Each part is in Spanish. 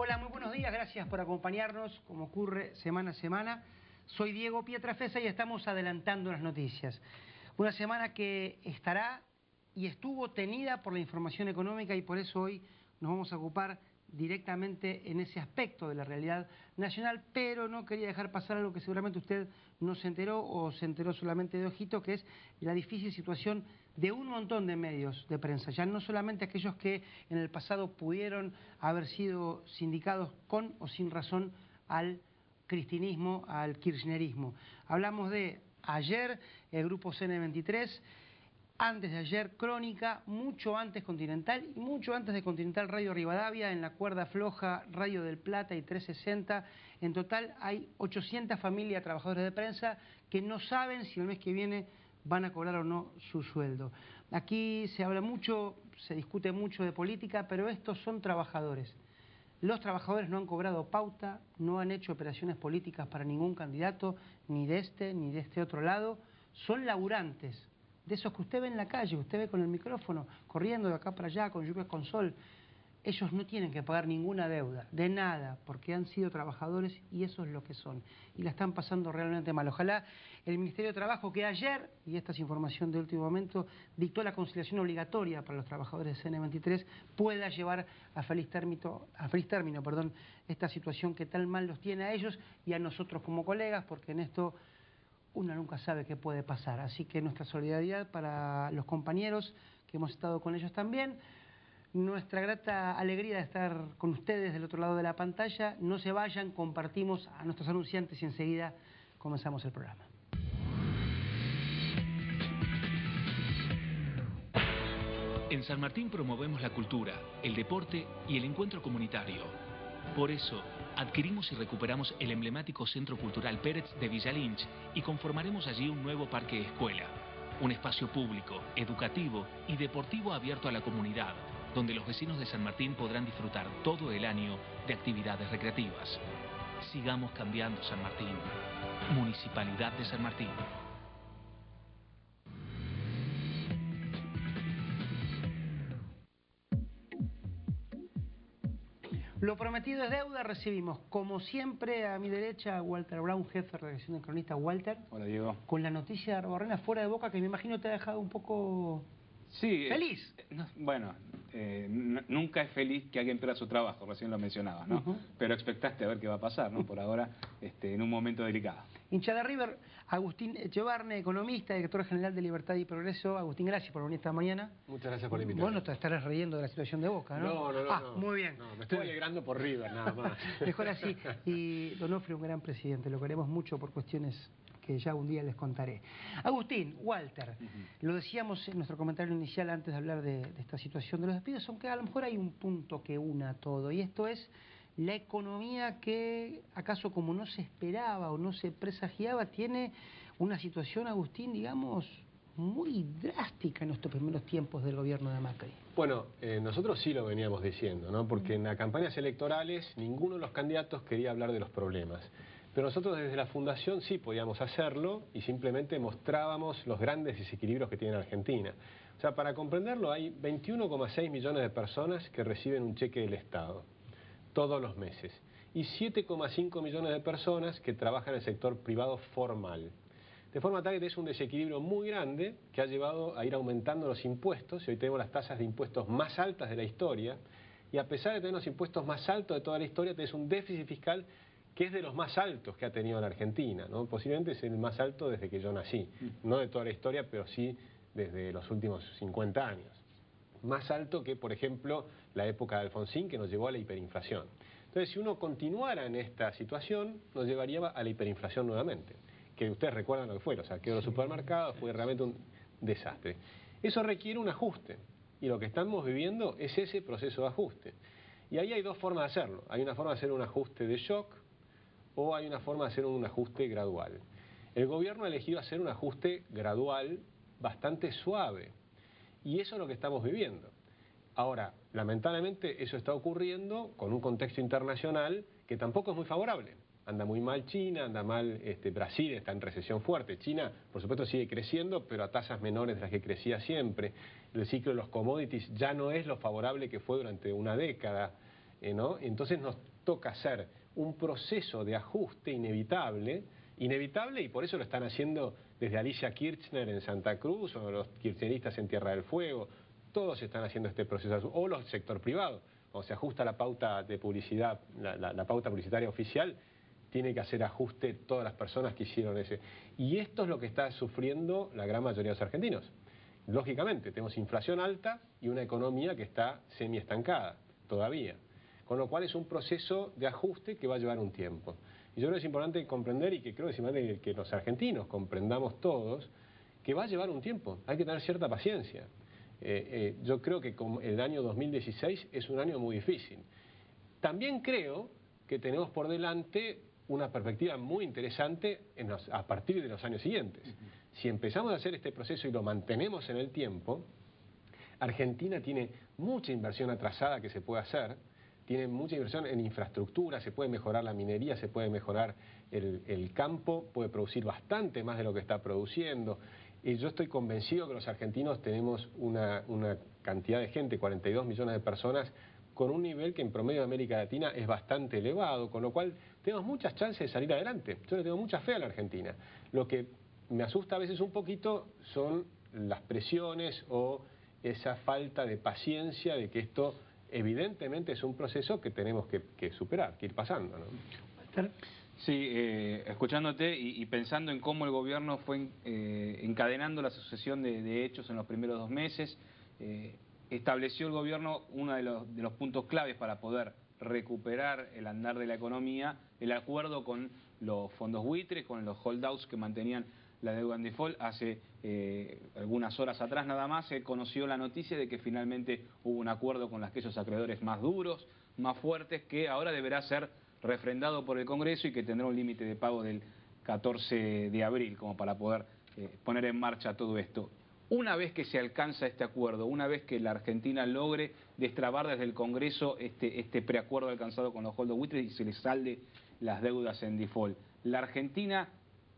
Hola, muy buenos días, gracias por acompañarnos, como ocurre semana a semana. Soy Diego Pietrafesa y estamos adelantando las noticias. Una semana que estará y estuvo tenida por la información económica y por eso hoy nos vamos a ocupar directamente en ese aspecto de la realidad nacional, pero no quería dejar pasar algo que seguramente usted no se enteró o se enteró solamente de ojito, que es la difícil situación de un montón de medios de prensa, ya no solamente aquellos que en el pasado pudieron haber sido sindicados con o sin razón al cristinismo, al kirchnerismo. Hablamos de ayer el grupo CN23, antes de ayer Crónica, mucho antes Continental y mucho antes de Continental Radio Rivadavia, en la cuerda floja Radio del Plata y 360. En total hay 800 familias trabajadores de prensa que no saben si el mes que viene van a cobrar o no su sueldo. Aquí se habla mucho, se discute mucho de política, pero estos son trabajadores. Los trabajadores no han cobrado pauta, no han hecho operaciones políticas para ningún candidato, ni de este otro lado. Son laburantes, de esos que usted ve en la calle, usted ve con el micrófono, corriendo de acá para allá, con lluvia, con sol. Ellos no tienen que pagar ninguna deuda, de nada, porque han sido trabajadores y eso es lo que son. Y la están pasando realmente mal. Ojalá el Ministerio de Trabajo, que ayer, y esta es información de último momento, dictó la conciliación obligatoria para los trabajadores de CN23, pueda llevar a feliz término, esta situación que tan mal los tiene a ellos y a nosotros como colegas, porque en esto uno nunca sabe qué puede pasar. Así que nuestra solidaridad para los compañeros que hemos estado con ellos también. Nuestra grata alegría de estar con ustedes del otro lado de la pantalla. No se vayan, compartimos a nuestros anunciantes y enseguida comenzamos el programa. En San Martín promovemos la cultura, el deporte y el encuentro comunitario. Por eso, adquirimos y recuperamos el emblemático Centro Cultural Pérez de Villa Lynch y conformaremos allí un nuevo parque escuela. Un espacio público, educativo y deportivo abierto a la comunidad, donde los vecinos de San Martín podrán disfrutar todo el año de actividades recreativas. Sigamos cambiando San Martín. Municipalidad de San Martín. Lo prometido es deuda. Recibimos, como siempre, a mi derecha a Walter Brown, jefe de redacción de Cronista. Walter. Hola, Diego. Con la noticia de Arborrena fuera de Boca, que me imagino te ha dejado un poco... Sí. ¿Feliz? Bueno, nunca es feliz que alguien pierda su trabajo, recién lo mencionabas, ¿no? Pero expectaste a ver qué va a pasar, ¿no? Por ahora, en un momento delicado. Hincha de River, Agustín Echevarne, economista, director general de Libertad y Progreso. Agustín, gracias por venir esta mañana. Muchas gracias por la invitación. Vos no te estarás riendo de la situación de Boca, ¿no? No. Muy bien. No, me estoy alegrando por River, nada más. Mejor así. Y Donofrio, un gran presidente, lo queremos mucho por cuestiones que ya un día les contaré. Agustín, Walter, lo decíamos en nuestro comentario inicial antes de hablar de esta situación de los despidos, aunque a lo mejor hay un punto que una todo, y esto es la economía que, acaso como no se esperaba o no se presagiaba, tiene una situación, Agustín, digamos, muy drástica en estos primeros tiempos del gobierno de Macri. Bueno, nosotros sí lo veníamos diciendo, ¿no? Porque en las campañas electorales ninguno de los candidatos quería hablar de los problemas. Pero nosotros desde la Fundación sí podíamos hacerlo y simplemente mostrábamos los grandes desequilibrios que tiene Argentina. O sea, para comprenderlo, hay 21,6 millones de personas que reciben un cheque del Estado todos los meses y 7,5 millones de personas que trabajan en el sector privado formal. De forma tal que es un desequilibrio muy grande que ha llevado a ir aumentando los impuestos y hoy tenemos las tasas de impuestos más altas de la historia y a pesar de tener los impuestos más altos de toda la historia tenés un déficit fiscal que es de los más altos que ha tenido la Argentina, ¿no? Posiblemente es el más alto desde que yo nací, no de toda la historia, pero sí desde los últimos 50 años. Más alto que, por ejemplo, la época de Alfonsín, que nos llevó a la hiperinflación. Entonces, si uno continuara en esta situación, nos llevaría a la hiperinflación nuevamente, que ustedes recuerdan lo que fue, o sea, que los supermercados fue realmente un desastre. Eso requiere un ajuste, y lo que estamos viviendo es ese proceso de ajuste. Y ahí hay dos formas de hacerlo. Hay una forma de hacer un ajuste de shock, o hay una forma de hacer un ajuste gradual. El gobierno ha elegido hacer un ajuste gradual bastante suave y eso es lo que estamos viviendo. Ahora, lamentablemente eso está ocurriendo con un contexto internacional que tampoco es muy favorable. Anda muy mal China, anda mal Brasil, está en recesión fuerte. China, por supuesto, sigue creciendo, pero a tasas menores de las que crecía siempre. El ciclo de los commodities ya no es lo favorable que fue durante una década. ¿no? Entonces nos toca hacer un proceso de ajuste inevitable, y por eso lo están haciendo desde Alicia Kirchner en Santa Cruz, o los kirchneristas en Tierra del Fuego, todos están haciendo este proceso, o los sector privado, o se ajusta la pauta de publicidad, la pauta publicitaria oficial, tiene que hacer ajuste todas las personas que hicieron ese. Y esto es lo que está sufriendo la gran mayoría de los argentinos. Lógicamente, tenemos inflación alta y una economía que está semi-estancada todavía. Con lo cual es un proceso de ajuste que va a llevar un tiempo. Y yo creo que es importante comprender, y que creo que es importante que los argentinos comprendamos todos, que va a llevar un tiempo. Hay que tener cierta paciencia. Yo creo que el año 2016 es un año muy difícil. También creo que tenemos por delante una perspectiva muy interesante a partir de los años siguientes. Si empezamos a hacer este proceso y lo mantenemos en el tiempo, Argentina tiene mucha inversión atrasada que se puede hacer, tiene mucha inversión en infraestructura, se puede mejorar la minería, se puede mejorar el campo, puede producir bastante más de lo que está produciendo. Y yo estoy convencido que los argentinos tenemos una cantidad de gente, 42 millones de personas, con un nivel que en promedio de América Latina es bastante elevado, con lo cual tenemos muchas chances de salir adelante. Yo le tengo mucha fe a la Argentina. Lo que me asusta a veces un poquito son las presiones o esa falta de paciencia de que esto evidentemente es un proceso que tenemos que superar, que ir pasando, ¿no? Sí, escuchándote y pensando en cómo el gobierno fue encadenando la sucesión de hechos en los primeros 2 meses, estableció el gobierno uno de los puntos claves para poder recuperar el andar de la economía, el acuerdo con los fondos buitres, con los holdouts que mantenían la deuda en default. Hace algunas horas atrás nada más se conoció la noticia de que finalmente hubo un acuerdo con aquellos acreedores más duros, más fuertes, que ahora deberá ser refrendado por el Congreso y que tendrá un límite de pago del 14 de abril como para poder poner en marcha todo esto. Una vez que se alcanza este acuerdo, una vez que la Argentina logre destrabar desde el Congreso este preacuerdo alcanzado con los holdouts buitres y se les salde las deudas en default, la Argentina,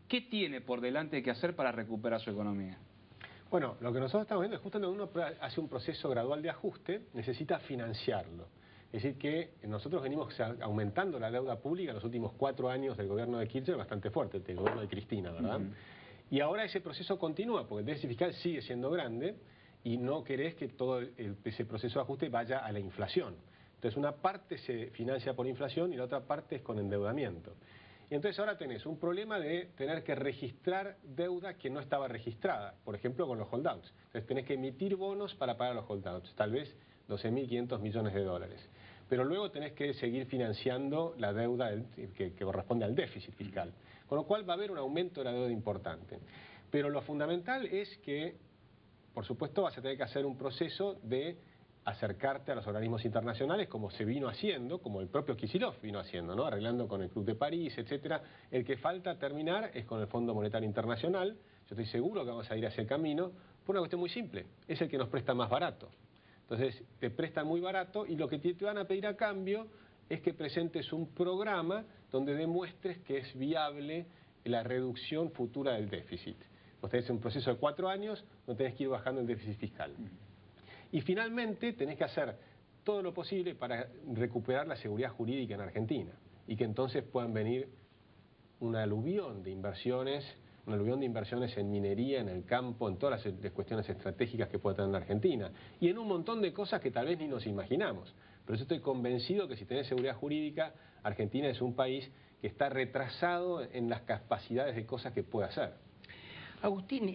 ¿qué tiene por delante que hacer para recuperar su economía? Bueno, lo que nosotros estamos viendo es justo cuando uno hace un proceso gradual de ajuste, necesita financiarlo. Es decir, que nosotros venimos aumentando la deuda pública en los últimos 4 años del gobierno de Kirchner bastante fuerte, del gobierno de Cristina, ¿verdad? Y ahora ese proceso continúa, porque el déficit fiscal sigue siendo grande y no querés que todo ese proceso de ajuste vaya a la inflación. Entonces una parte se financia por inflación y la otra parte es con endeudamiento. Y entonces ahora tenés un problema de tener que registrar deuda que no estaba registrada, por ejemplo con los holdouts. Entonces tenés que emitir bonos para pagar los holdouts, tal vez 12.500 millones de dólares. Pero luego tenés que seguir financiando la deuda que corresponde al déficit fiscal. Con lo cual va a haber un aumento de la deuda importante. Pero lo fundamental es que, por supuesto, vas a tener que hacer un proceso de acercarte a los organismos internacionales como se vino haciendo, como el propio Kicillof vino haciendo, ¿no? Arreglando con el Club de París, etcétera. El que falta terminar es con el Fondo Monetario Internacional. Yo estoy seguro que vamos a ir a ese camino por una cuestión muy simple. Es el que nos presta más barato. Entonces, te prestan muy barato y lo que te van a pedir a cambio es que presentes un programa donde demuestres que es viable la reducción futura del déficit. Vos tenés un proceso de 4 años donde tenés que ir bajando el déficit fiscal. Y finalmente tenés que hacer todo lo posible para recuperar la seguridad jurídica en Argentina y que entonces puedan venir un aluvión de inversiones en minería, en el campo, en todas las cuestiones estratégicas que puede tener la Argentina y en un montón de cosas que tal vez ni nos imaginamos. Pero yo estoy convencido que si tenés seguridad jurídica, Argentina es un país que está retrasado en las capacidades de cosas que puede hacer. Agustín,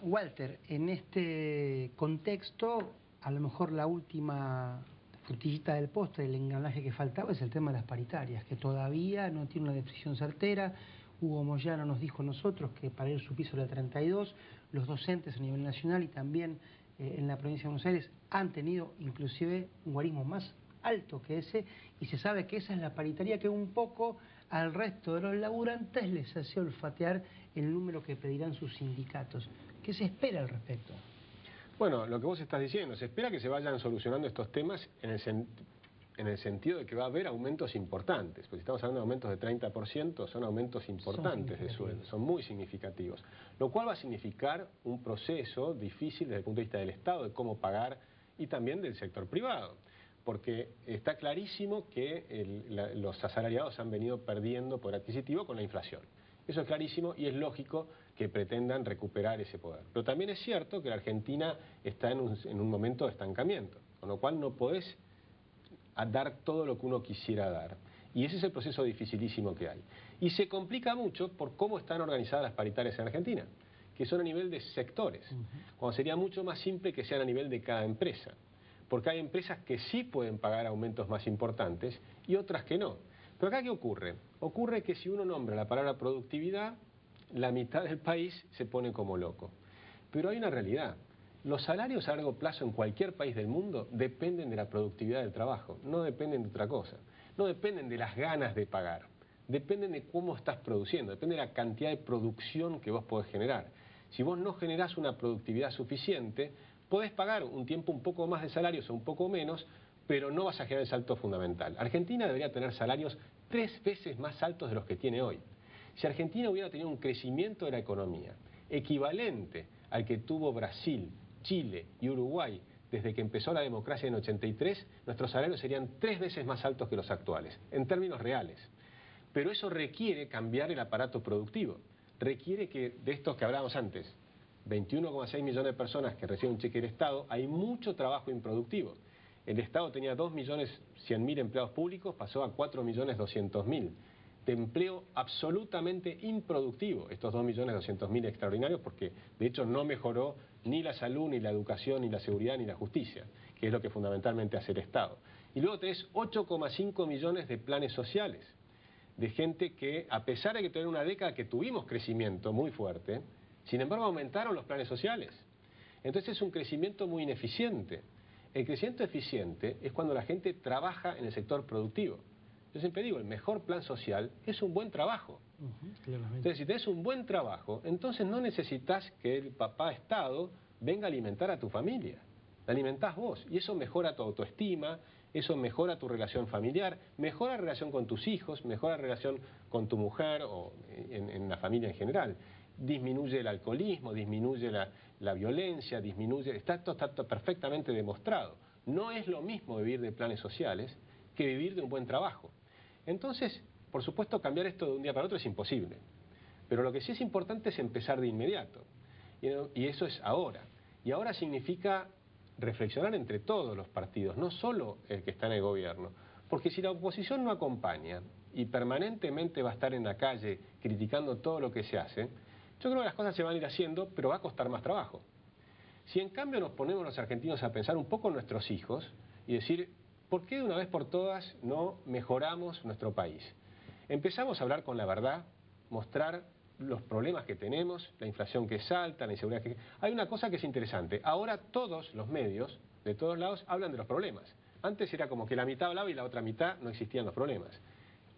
Walter, en este contexto, a lo mejor la última frutillita del postre, el engranaje que faltaba es el tema de las paritarias, que todavía no tiene una definición certera. Hugo Moyano nos dijo a nosotros que para ir su piso era 32, los docentes a nivel nacional y también en la provincia de Buenos Aires han tenido inclusive un guarismo más alto que ese, y se sabe que esa es la paritaria que un poco al resto de los laburantes les hace olfatear el número que pedirán sus sindicatos. ¿Qué se espera al respecto? Bueno, lo que vos estás diciendo, se espera que se vayan solucionando estos temas en el sentido de que va a haber aumentos importantes, porque si estamos hablando de aumentos de 30%, son aumentos importantes de sueldo, son muy significativos, lo cual va a significar un proceso difícil desde el punto de vista del Estado, de cómo pagar, y también del sector privado, porque está clarísimo que los asalariados han venido perdiendo poder adquisitivo con la inflación. Eso es clarísimo y es lógico que pretendan recuperar ese poder. Pero también es cierto que la Argentina está en un momento de estancamiento, con lo cual no podés dar todo lo que uno quisiera dar. Y ese es el proceso dificilísimo que hay. Y se complica mucho por cómo están organizadas las paritarias en Argentina, que son a nivel de sectores, cuando sería mucho más simple que sean a nivel de cada empresa. Porque hay empresas que sí pueden pagar aumentos más importantes y otras que no. Pero acá, ¿qué ocurre? Ocurre que si uno nombra la palabra productividad, la mitad del país se pone como loco. Pero hay una realidad. Los salarios a largo plazo en cualquier país del mundo dependen de la productividad del trabajo, no dependen de otra cosa. No dependen de las ganas de pagar, dependen de cómo estás produciendo, depende de la cantidad de producción que vos podés generar. Si vos no generás una productividad suficiente, podés pagar un tiempo un poco más de salarios o un poco menos, pero no vas a generar el salto fundamental. Argentina debería tener salarios 3 veces más altos de los que tiene hoy. Si Argentina hubiera tenido un crecimiento de la economía equivalente al que tuvo Brasil, Chile y Uruguay desde que empezó la democracia en 83, nuestros salarios serían 3 veces más altos que los actuales, en términos reales. Pero eso requiere cambiar el aparato productivo. Requiere que, de estos que hablábamos antes, 21,6 millones de personas que reciben un cheque del Estado, hay mucho trabajo improductivo. El Estado tenía 2.100.000 empleados públicos, pasó a 4.200.000 de empleo absolutamente improductivo, estos 2.200.000 extraordinarios, porque de hecho no mejoró ni la salud, ni la educación, ni la seguridad, ni la justicia, que es lo que fundamentalmente hace el Estado. Y luego tenés 8,5 millones de planes sociales, de gente que, a pesar de que tener una década que tuvimos crecimiento muy fuerte, sin embargo aumentaron los planes sociales. Entonces es un crecimiento muy ineficiente. El crecimiento eficiente es cuando la gente trabaja en el sector productivo. Yo siempre digo, el mejor plan social es un buen trabajo. Entonces, si tenés un buen trabajo, entonces no necesitas que el papá Estado venga a alimentar a tu familia. La alimentás vos. Y eso mejora tu autoestima, eso mejora tu relación familiar, mejora la relación con tus hijos, mejora la relación con tu mujer o en la familia en general. Disminuye el alcoholismo, disminuye la violencia, está perfectamente demostrado. No es lo mismo vivir de planes sociales que vivir de un buen trabajo. Entonces, por supuesto, cambiar esto de un día para otro es imposible. Pero lo que sí es importante es empezar de inmediato. Y eso es ahora. Y ahora significa reflexionar entre todos los partidos, no solo el que está en el gobierno. Porque si la oposición no acompaña y permanentemente va a estar en la calle criticando todo lo que se hace, yo creo que las cosas se van a ir haciendo, pero va a costar más trabajo. Si en cambio nos ponemos los argentinos a pensar un poco en nuestros hijos y decir, ¿por qué de una vez por todas no mejoramos nuestro país? Empezamos a hablar con la verdad, mostrar los problemas que tenemos, la inflación que es alta, la inseguridad que... Hay una cosa que es interesante. Ahora todos los medios, de todos lados, hablan de los problemas. Antes era como que la mitad hablaba y la otra mitad no existían los problemas.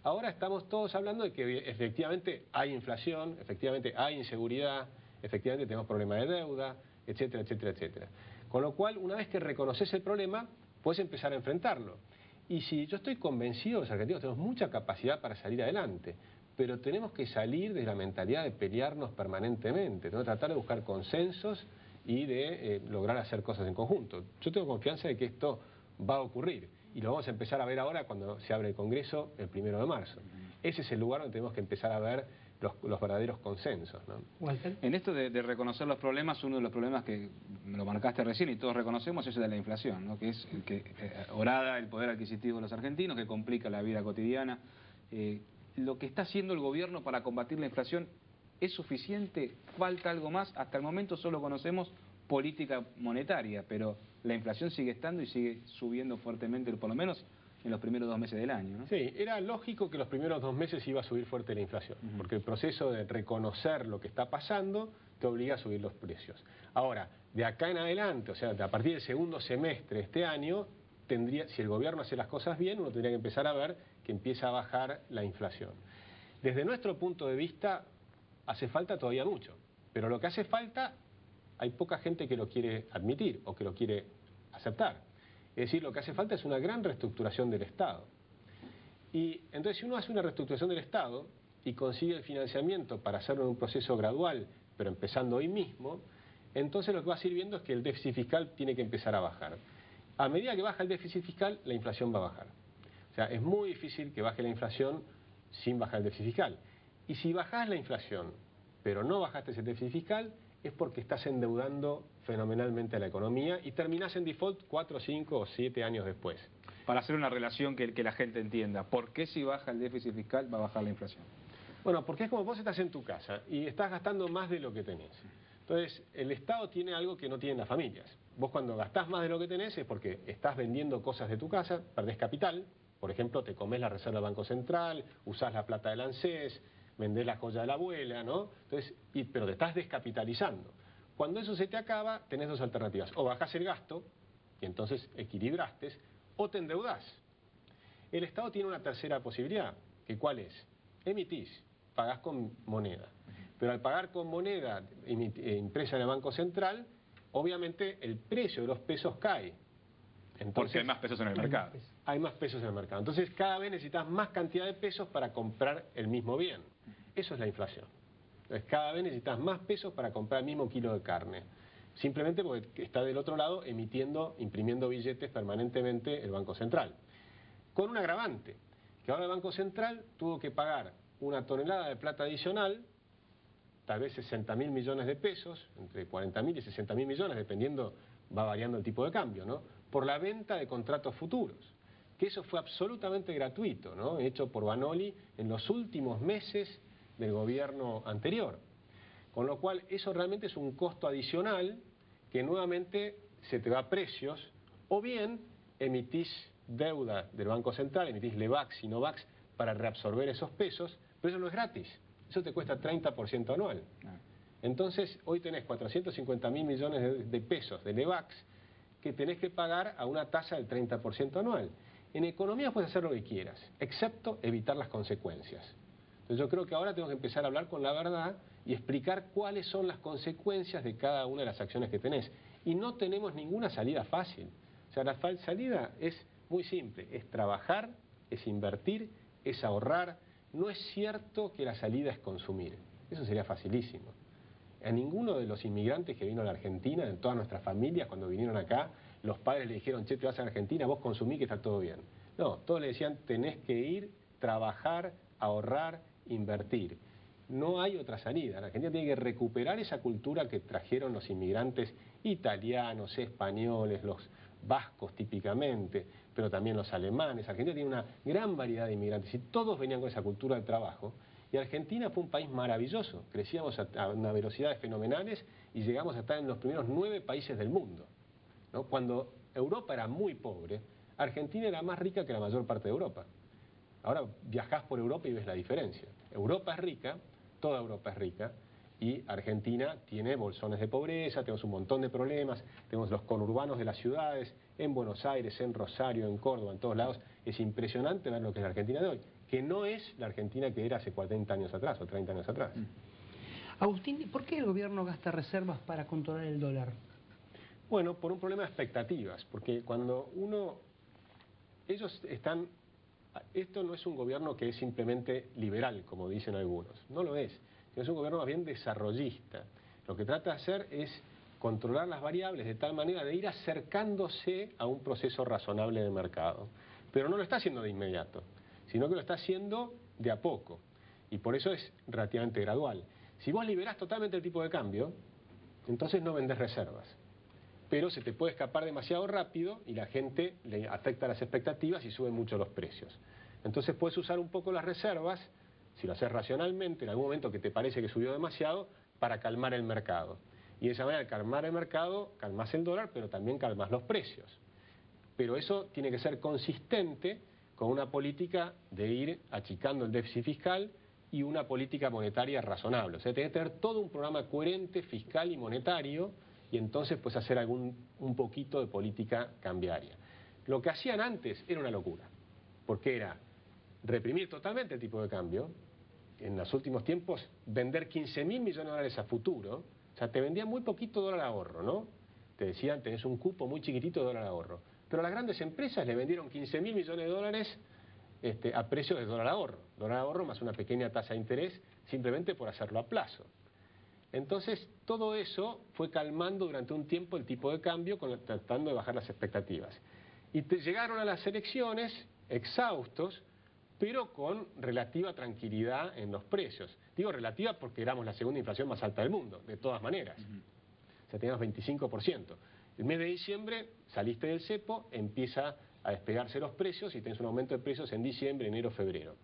Ahora estamos todos hablando de que efectivamente hay inflación, efectivamente hay inseguridad, efectivamente tenemos problemas de deuda, etcétera, etcétera, etcétera. Con lo cual, una vez que reconoces el problema, puedes empezar a enfrentarlo. Y si yo estoy convencido, los argentinos tenemos mucha capacidad para salir adelante, pero tenemos que salir de la mentalidad de pelearnos permanentemente, ¿no? Tratar de buscar consensos y de lograr hacer cosas en conjunto. Yo tengo confianza de que esto va a ocurrir y lo vamos a empezar a ver ahora cuando se abre el Congreso el 1 de marzo. Ese es el lugar donde tenemos que empezar a ver los verdaderos consensos, ¿no? Walter. En esto de reconocer los problemas, uno de los problemas que me lo marcaste recién y todos reconocemos es el de la inflación, ¿no? Que es el que horada el poder adquisitivo de los argentinos, que complica la vida cotidiana. ¿Lo que está haciendo el gobierno para combatir la inflación es suficiente? ¿Falta algo más? Hasta el momento solo conocemos política monetaria, pero la inflación sigue estando y sigue subiendo fuertemente, por lo menos en los primeros 2 meses del año, ¿no? Sí, era lógico que los primeros 2 meses iba a subir fuerte la inflación, porque el proceso de reconocer lo que está pasando te obliga a subir los precios. Ahora, de acá en adelante, o sea, a partir del segundo semestre de este año, si el gobierno hace las cosas bien, uno tendría que empezar a ver que empieza a bajar la inflación. Desde nuestro punto de vista, hace falta todavía mucho, pero lo que hace falta, hay poca gente que lo quiere admitir o que lo quiere aceptar. Es decir, lo que hace falta es una gran reestructuración del Estado. Y entonces, si uno hace una reestructuración del Estado y consigue el financiamiento para hacerlo en un proceso gradual, pero empezando hoy mismo, entonces lo que va a ir viendo es que el déficit fiscal tiene que empezar a bajar. A medida que baja el déficit fiscal, la inflación va a bajar. O sea, es muy difícil que baje la inflación sin bajar el déficit fiscal. Y si bajás la inflación, pero no bajaste ese déficit fiscal, es porque estás endeudando fenomenalmente a la economía y terminás en default 4, 5 o 7 años después. Para hacer una relación que la gente entienda, ¿por qué si baja el déficit fiscal va a bajar la inflación? Bueno, porque es como vos estás en tu casa y estás gastando más de lo que tenés. Entonces, el Estado tiene algo que no tienen las familias. Vos cuando gastás más de lo que tenés es porque estás vendiendo cosas de tu casa, perdés capital, por ejemplo, te comés la reserva del Banco Central, usás la plata del ANSES, vendés la joya de la abuela, ¿no? Entonces, pero te estás descapitalizando. Cuando eso se te acaba, tenés dos alternativas. O bajás el gasto, y entonces equilibraste, o te endeudás. El Estado tiene una tercera posibilidad, que ¿cuál es? Emitís, pagás con moneda. Pero al pagar con moneda impresa en el Banco Central, obviamente el precio de los pesos cae. Entonces, porque hay más pesos en el mercado. Hay más pesos en el mercado. Entonces cada vez necesitas más cantidad de pesos para comprar el mismo bien. Eso es la inflación. Entonces cada vez necesitas más pesos para comprar el mismo kilo de carne. Simplemente porque está del otro lado imprimiendo billetes permanentemente el Banco Central. Con un agravante, que ahora el Banco Central tuvo que pagar una tonelada de plata adicional, tal vez 60.000 millones de pesos, entre 40.000 y 60.000 millones, dependiendo, va variando el tipo de cambio, ¿no? Por la venta de contratos futuros, que eso fue absolutamente gratuito, ¿no? Hecho por Banoli en los últimos meses del gobierno anterior. Con lo cual, eso realmente es un costo adicional que nuevamente se te va a precios, o bien emitís deuda del Banco Central, emitís LEVAX y NOVAX para reabsorber esos pesos, pero eso no es gratis, eso te cuesta 30% anual. Entonces, hoy tenés 450.000 millones de pesos de LEVAX que tenés que pagar a una tasa del 30% anual. En economía puedes hacer lo que quieras, excepto evitar las consecuencias. Entonces yo creo que ahora tenemos que empezar a hablar con la verdad y explicar cuáles son las consecuencias de cada una de las acciones que tenés. Y no tenemos ninguna salida fácil. O sea, la salida es muy simple, es trabajar, es invertir, es ahorrar. No es cierto que la salida es consumir. Eso sería facilísimo. A ninguno de los inmigrantes que vino a la Argentina, en todas nuestras familias, cuando vinieron acá, los padres le dijeron, che, te vas a Argentina, vos consumí que está todo bien. No, todos le decían, tenés que ir, trabajar, ahorrar, invertir. No hay otra salida. La Argentina tiene que recuperar esa cultura que trajeron los inmigrantes italianos, españoles, los vascos típicamente, pero también los alemanes. Argentina tiene una gran variedad de inmigrantes y todos venían con esa cultura del trabajo. Y Argentina fue un país maravilloso. Crecíamos a una velocidades fenomenales y llegamos a estar en los primeros 9 países del mundo, ¿no? Cuando Europa era muy pobre, Argentina era más rica que la mayor parte de Europa. Ahora viajás por Europa y ves la diferencia. Europa es rica, toda Europa es rica, y Argentina tiene bolsones de pobreza, tenemos un montón de problemas, tenemos los conurbanos de las ciudades, en Buenos Aires, en Rosario, en Córdoba, en todos lados. Es impresionante ver lo que es la Argentina de hoy, que no es la Argentina que era hace 40 años atrás o 30 años atrás. Agustín, ¿por qué el gobierno gasta reservas para controlar el dólar? Bueno, por un problema de expectativas, porque cuando ellos están... Esto no es un gobierno que es simplemente liberal, como dicen algunos. No lo es. Es un gobierno más bien desarrollista. Lo que trata de hacer es controlar las variables de tal manera de ir acercándose a un proceso razonable de mercado. Pero no lo está haciendo de inmediato, sino que lo está haciendo de a poco. Y por eso es relativamente gradual. Si vos liberás totalmente el tipo de cambio, entonces no vendés reservas. Pero se te puede escapar demasiado rápido y la gente le afecta las expectativas y suben mucho los precios. Entonces puedes usar un poco las reservas, si lo haces racionalmente, en algún momento que te parece que subió demasiado, para calmar el mercado. Y de esa manera, al calmar el mercado, calmas el dólar, pero también calmas los precios. Pero eso tiene que ser consistente con una política de ir achicando el déficit fiscal y una política monetaria razonable. O sea, tiene que tener todo un programa coherente, fiscal y monetario, y entonces pues hacer un poquito de política cambiaria. Lo que hacían antes era una locura, porque era reprimir totalmente el tipo de cambio, en los últimos tiempos vender 15.000 millones de dólares a futuro, o sea, te vendían muy poquito dólar ahorro, ¿no? Te decían, tenés un cupo muy chiquitito de dólar ahorro, pero a las grandes empresas le vendieron 15.000 millones de dólares a precios de dólar ahorro más una pequeña tasa de interés, simplemente por hacerlo a plazo. Entonces, todo eso fue calmando durante un tiempo el tipo de cambio, tratando de bajar las expectativas. Y llegaron a las elecciones exhaustos, pero con relativa tranquilidad en los precios. Digo relativa porque éramos la segunda inflación más alta del mundo, de todas maneras. O sea, teníamos 25%. El mes de diciembre saliste del cepo, empieza a despegarse los precios y tenés un aumento de precios en diciembre, enero, febrero.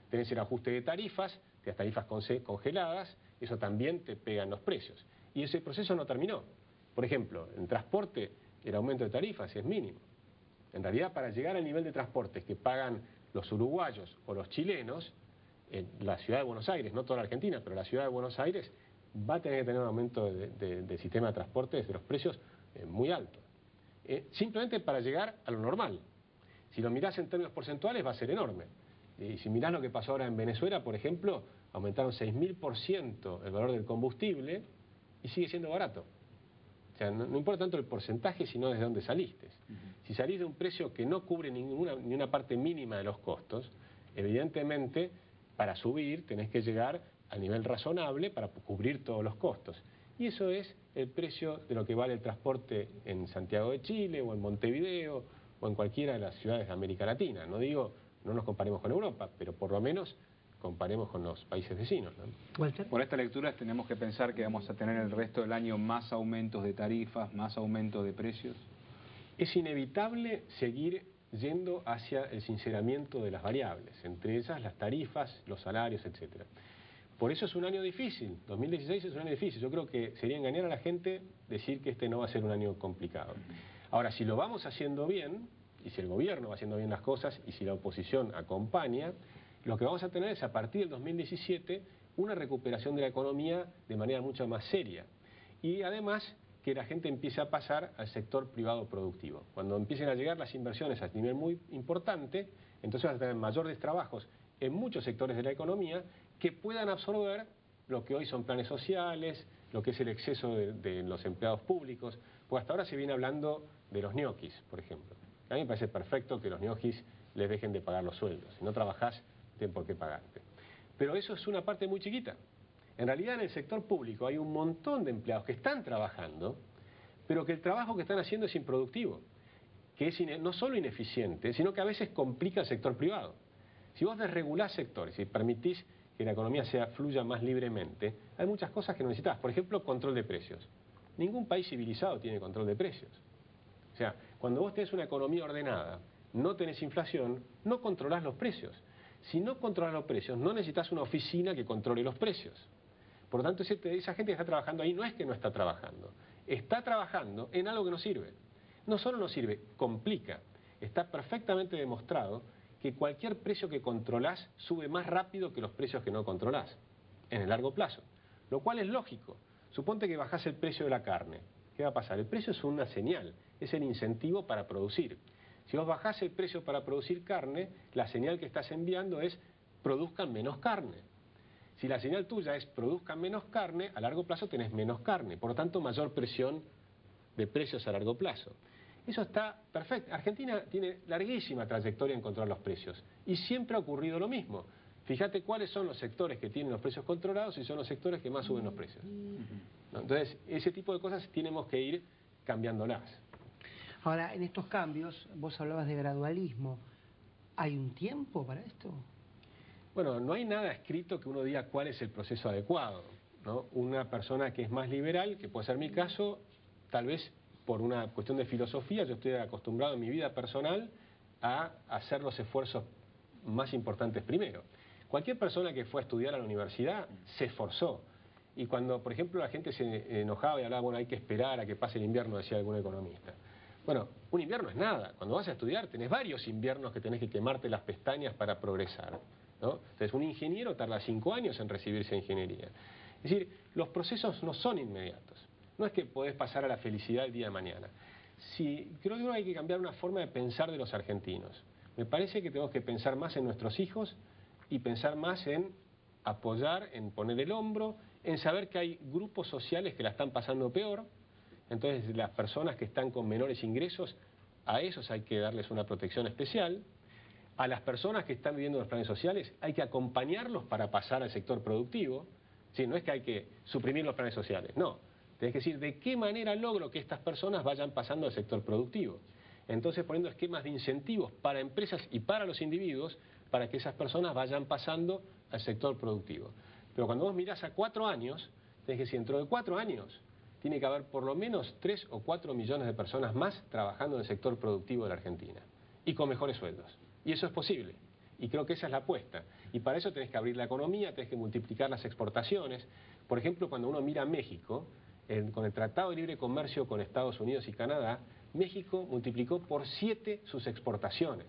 Tenés el ajuste de tarifas, las tarifas congeladas, eso también te pega en los precios. Y ese proceso no terminó. Por ejemplo, en transporte el aumento de tarifas es mínimo. En realidad, para llegar al nivel de transportes que pagan los uruguayos o los chilenos, en la ciudad de Buenos Aires, no toda la Argentina, pero la ciudad de Buenos Aires va a tener que tener un aumento del sistema de transportes de los precios muy alto. Simplemente para llegar a lo normal. Si lo mirás en términos porcentuales va a ser enorme. Y si mirás lo que pasó ahora en Venezuela, por ejemplo, aumentaron 6.000% el valor del combustible y sigue siendo barato. O sea, no importa tanto el porcentaje, sino desde dónde saliste. Si salís de un precio que no cubre ni una parte mínima de los costos, evidentemente, para subir tenés que llegar al nivel razonable para cubrir todos los costos. Y eso es el precio de lo que vale el transporte en Santiago de Chile, o en Montevideo, o en cualquiera de las ciudades de América Latina. No digo, no nos comparemos con Europa, pero por lo menos comparemos con los países vecinos, ¿no? Walter. Por estas lecturas tenemos que pensar que vamos a tener el resto del año más aumentos de tarifas, más aumentos de precios. Es inevitable seguir yendo hacia el sinceramiento de las variables, entre ellas las tarifas, los salarios, etc. Por eso es un año difícil, 2016 es un año difícil. Yo creo que sería engañar a la gente decir que este no va a ser un año complicado. Ahora, si lo vamos haciendo bien, y si el gobierno va haciendo bien las cosas, y si la oposición acompaña, lo que vamos a tener es a partir del 2017 una recuperación de la economía de manera mucho más seria. Y además que la gente empiece a pasar al sector privado productivo. Cuando empiecen a llegar las inversiones a nivel muy importante, entonces vas a tener mayores trabajos en muchos sectores de la economía que puedan absorber lo que hoy son planes sociales, lo que es el exceso de los empleados públicos, pues hasta ahora se viene hablando de los ñoquis, por ejemplo. A mí me parece perfecto que los ñoquis les dejen de pagar los sueldos. Si no trabajás, no tienen por qué pagarte. Pero eso es una parte muy chiquita. En realidad en el sector público hay un montón de empleados que están trabajando, pero que el trabajo que están haciendo es improductivo, que es no solo ineficiente, sino que a veces complica el sector privado. Si vos desregulás sectores y permitís que la economía fluya más libremente, hay muchas cosas que no necesitas. Por ejemplo, control de precios. Ningún país civilizado tiene control de precios. O sea, cuando vos tenés una economía ordenada, no tenés inflación, no controlás los precios. Si no controlas los precios, no necesitas una oficina que controle los precios. Por lo tanto, esa gente que está trabajando ahí no es que no está trabajando. Está trabajando en algo que no sirve. No solo no sirve, complica. Está perfectamente demostrado que cualquier precio que controlás sube más rápido que los precios que no controlás, en el largo plazo. Lo cual es lógico. Suponte que bajás el precio de la carne. ¿Qué va a pasar? El precio es una señal, es el incentivo para producir. Si vos bajás el precio para producir carne, la señal que estás enviando es produzcan menos carne. Si la señal tuya es produzcan menos carne, a largo plazo tenés menos carne. Por lo tanto, mayor presión de precios a largo plazo. Eso está perfecto. Argentina tiene larguísima trayectoria en controlar los precios. Y siempre ha ocurrido lo mismo. Fíjate cuáles son los sectores que tienen los precios controlados y son los sectores que más suben los precios. ¿No? Entonces, ese tipo de cosas tenemos que ir cambiándolas. Ahora, en estos cambios, vos hablabas de gradualismo. ¿Hay un tiempo para esto? Bueno, no hay nada escrito que uno diga cuál es el proceso adecuado, ¿no? Una persona que es más liberal, que puede ser mi caso, tal vez por una cuestión de filosofía, yo estoy acostumbrado en mi vida personal a hacer los esfuerzos más importantes primero. Cualquier persona que fue a estudiar a la universidad se esforzó. Y cuando, por ejemplo, la gente se enojaba y hablaba, bueno, hay que esperar a que pase el invierno, decía algún economista. Bueno, un invierno es nada. Cuando vas a estudiar tenés varios inviernos que tenés que quemarte las pestañas para progresar, ¿no? Entonces, un ingeniero tarda 5 años en recibirse de ingeniería. Es decir, los procesos no son inmediatos. No es que podés pasar a la felicidad el día de mañana. Creo que hay que cambiar una forma de pensar de los argentinos. Me parece que tenemos que pensar más en nuestros hijos y pensar más en apoyar, en poner el hombro, en saber que hay grupos sociales que la están pasando peor. Entonces, las personas que están con menores ingresos, a esos hay que darles una protección especial. A las personas que están viviendo los planes sociales hay que acompañarlos para pasar al sector productivo, Sí, no es que hay que suprimir los planes sociales, no. Tenés que decir de qué manera logro que estas personas vayan pasando al sector productivo. Entonces poniendo esquemas de incentivos para empresas y para los individuos para que esas personas vayan pasando al sector productivo. Pero cuando vos mirás a 4 años, tenés que decir, dentro de 4 años tiene que haber por lo menos 3 o 4 millones de personas más trabajando en el sector productivo de la Argentina y con mejores sueldos. Y eso es posible. Y creo que esa es la apuesta. Y para eso tenés que abrir la economía, tenés que multiplicar las exportaciones. Por ejemplo, cuando uno mira a México, con el Tratado de Libre Comercio con Estados Unidos y Canadá, México multiplicó por 7 sus exportaciones.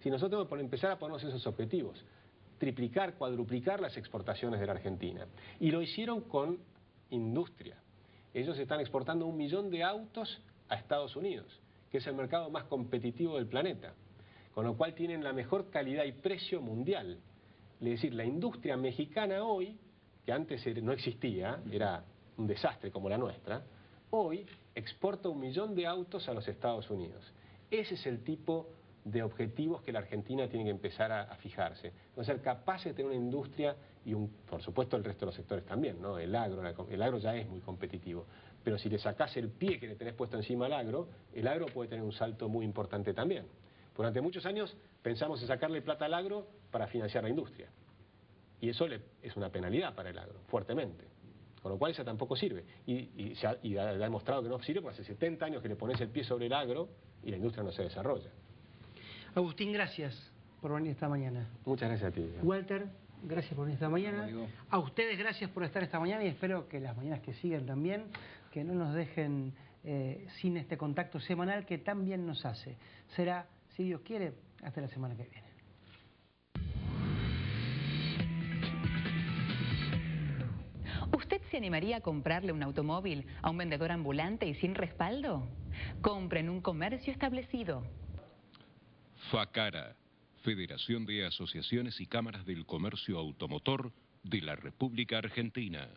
Si nosotros tenemos que empezar a ponernos esos objetivos, triplicar, cuadruplicar las exportaciones de la Argentina. Y lo hicieron con industria. Ellos están exportando 1 millón de autos a Estados Unidos, que es el mercado más competitivo del planeta. Con lo cual tienen la mejor calidad y precio mundial. Es decir, la industria mexicana hoy, que antes no existía, era un desastre como la nuestra, hoy exporta 1 millón de autos a los Estados Unidos. Ese es el tipo de objetivos que la Argentina tiene que empezar a fijarse. Ser capaz de tener una industria y, por supuesto, el resto de los sectores también, ¿no? El agro ya es muy competitivo. Pero si le sacás el pie que le tenés puesto encima al agro, el agro puede tener un salto muy importante también. Durante muchos años pensamos en sacarle plata al agro para financiar la industria. Y eso es una penalidad para el agro, fuertemente. Con lo cual esa tampoco sirve. Y ha demostrado que no sirve porque hace 70 años que le pones el pie sobre el agro y la industria no se desarrolla. Agustín, gracias por venir esta mañana. Muchas gracias a ti. Walter, gracias por venir esta mañana. Digo. A ustedes gracias por estar esta mañana y espero que las mañanas que sigan también, que no nos dejen sin este contacto semanal que tan bien nos hace. Será, si Dios quiere, hasta la semana que viene. ¿Usted se animaría a comprarle un automóvil a un vendedor ambulante y sin respaldo? Compre en un comercio establecido. FACARA, Federación de Asociaciones y Cámaras del Comercio Automotor de la República Argentina.